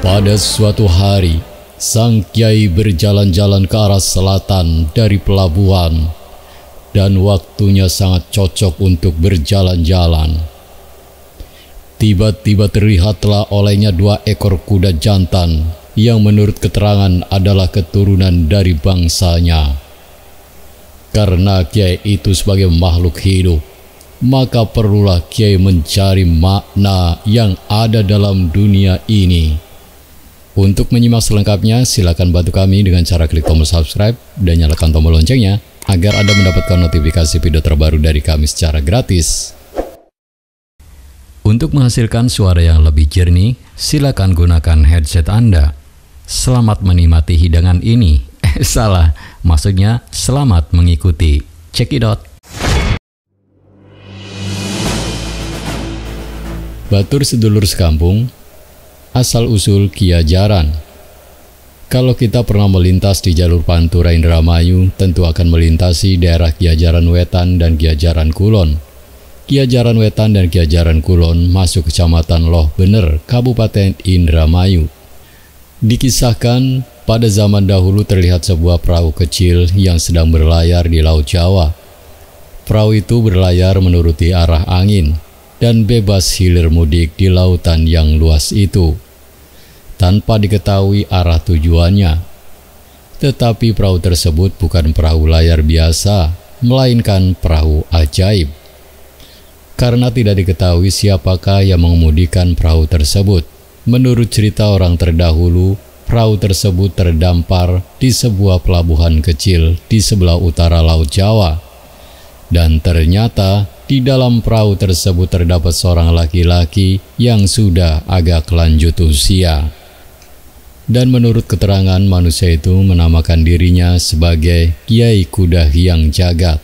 Pada suatu hari, sang kiai berjalan-jalan ke arah selatan dari pelabuhan, dan waktunya sangat cocok untuk berjalan-jalan. Tiba-tiba terlihatlah olehnya 2 ekor kuda jantan yang menurut keterangan adalah keturunan dari bangsanya. Karena kiai itu sebagai makhluk hidup, maka perlulah kiai mencari makna yang ada dalam dunia ini. Untuk menyimak selengkapnya, silakan bantu kami dengan cara klik tombol subscribe dan nyalakan tombol loncengnya agar Anda mendapatkan notifikasi video terbaru dari kami secara gratis. Untuk menghasilkan suara yang lebih jernih, silakan gunakan headset Anda. Selamat menikmati hidangan ini. Salah, maksudnya selamat mengikuti. Check it out. Batur sedulur sekampung, asal-usul Ki Ajaran. Kalau kita pernah melintas di jalur Pantura Indramayu, tentu akan melintasi daerah Ki Ajaran Wetan dan Ki Ajaran Kulon. Ki Ajaran Wetan dan Ki Ajaran Kulon masuk kecamatan Loh Bener, Kabupaten Indramayu. Dikisahkan, pada zaman dahulu terlihat sebuah perahu kecil yang sedang berlayar di Laut Jawa. Perahu itu berlayar menuruti arah angin dan bebas hilir mudik di lautan yang luas itu, tanpa diketahui arah tujuannya. Tetapi perahu tersebut bukan perahu layar biasa, melainkan perahu ajaib. Karena tidak diketahui siapakah yang mengemudikan perahu tersebut, menurut cerita orang terdahulu, perahu tersebut terdampar di sebuah pelabuhan kecil di sebelah utara Laut Jawa. Dan ternyata di dalam perahu tersebut terdapat seorang laki-laki yang sudah agak lanjut usia. Dan menurut keterangan, manusia itu menamakan dirinya sebagai Kiai Kuda Hyang Jagat.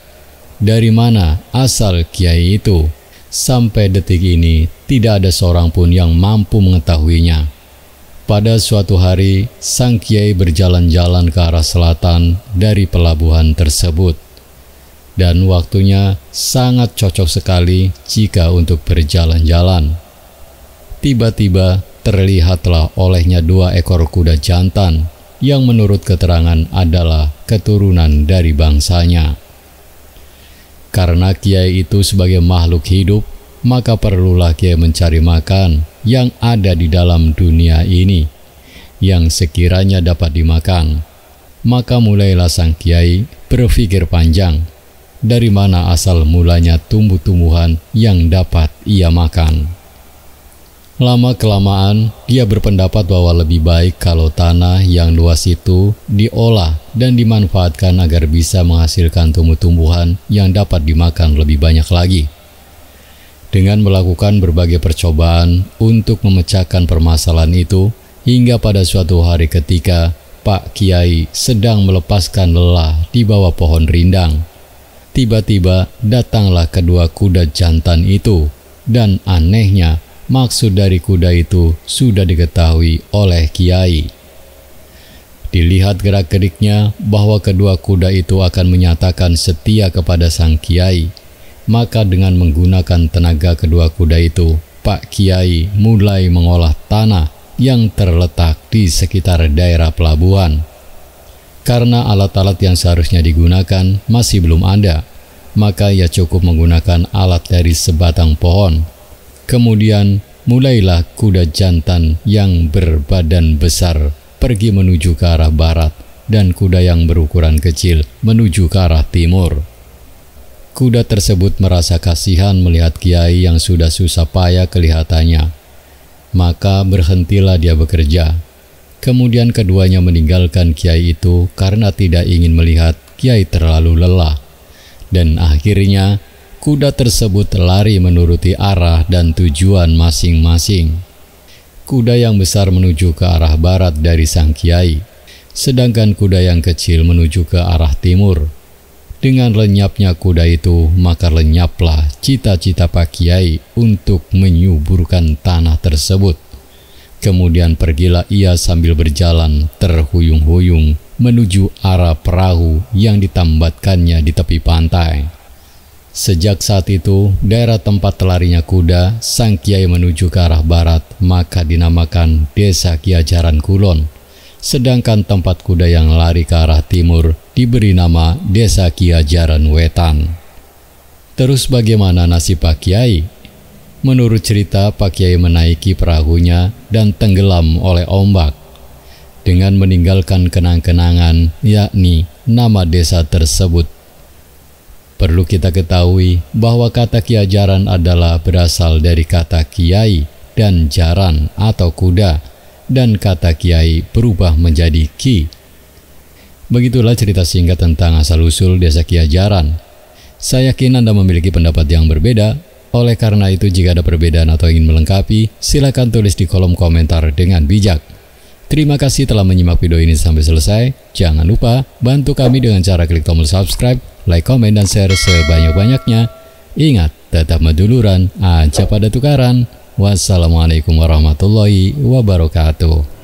Dari mana asal kiai itu? Sampai detik ini tidak ada seorang pun yang mampu mengetahuinya. Pada suatu hari, sang kiai berjalan-jalan ke arah selatan dari pelabuhan tersebut. Dan waktunya sangat cocok sekali jika untuk berjalan-jalan. Tiba-tiba terlihatlah olehnya 2 ekor kuda jantan yang menurut keterangan adalah keturunan dari bangsanya. Karena kiai itu sebagai makhluk hidup, maka perlulah kiai mencari makan yang ada di dalam dunia ini, yang sekiranya dapat dimakan. Maka mulailah sang kiai berpikir panjang, dari mana asal mulanya tumbuh-tumbuhan yang dapat ia makan. Lama-kelamaan, dia berpendapat bahwa lebih baik kalau tanah yang luas itu diolah dan dimanfaatkan agar bisa menghasilkan tumbuh-tumbuhan yang dapat dimakan lebih banyak lagi. Dengan melakukan berbagai percobaan untuk memecahkan permasalahan itu, hingga pada suatu hari ketika Pak Kiai sedang melepaskan lelah di bawah pohon rindang, tiba-tiba datanglah kedua kuda jantan itu, dan anehnya maksud dari kuda itu sudah diketahui oleh kiai. Dilihat gerak-geriknya bahwa kedua kuda itu akan menyatakan setia kepada sang kiai, maka dengan menggunakan tenaga kedua kuda itu, Pak Kiai mulai mengolah tanah yang terletak di sekitar daerah pelabuhan. Karena alat-alat yang seharusnya digunakan masih belum ada, maka ia cukup menggunakan alat dari sebatang pohon. Kemudian mulailah kuda jantan yang berbadan besar pergi menuju ke arah barat dan kuda yang berukuran kecil menuju ke arah timur. Kuda tersebut merasa kasihan melihat kiai yang sudah susah payah kelihatannya, maka berhentilah dia bekerja. Kemudian keduanya meninggalkan kiai itu karena tidak ingin melihat kiai terlalu lelah. Dan akhirnya kuda tersebut lari menuruti arah dan tujuan masing-masing. Kuda yang besar menuju ke arah barat dari sang kiai, sedangkan kuda yang kecil menuju ke arah timur. Dengan lenyapnya kuda itu, maka lenyaplah cita-cita Pak Kiai untuk menyuburkan tanah tersebut. Kemudian pergilah ia sambil berjalan terhuyung-huyung menuju arah perahu yang ditambatkannya di tepi pantai. Sejak saat itu, daerah tempat larinya kuda sang kiai menuju ke arah barat maka dinamakan Desa Kiajaran Kulon. Sedangkan tempat kuda yang lari ke arah timur diberi nama Desa Kiajaran Wetan. Terus bagaimana nasib Pak Kiai? Menurut cerita, Pak Kiai menaiki perahunya dan tenggelam oleh ombak dengan meninggalkan kenang-kenangan, yakni nama desa tersebut. Perlu kita ketahui bahwa kata Kiajaran adalah berasal dari kata kiai dan jaran atau kuda, dan kata kiai berubah menjadi ki. Begitulah cerita singkat tentang asal-usul Desa Kiajaran. Saya yakin Anda memiliki pendapat yang berbeda. Oleh karena itu, jika ada perbedaan atau ingin melengkapi, silakan tulis di kolom komentar dengan bijak. Terima kasih telah menyimak video ini sampai selesai. Jangan lupa bantu kami dengan cara klik tombol subscribe, like, komen, dan share sebanyak-banyaknya. Ingat, tetap meduluran, aja pada tukaran. Wassalamualaikum warahmatullahi wabarakatuh.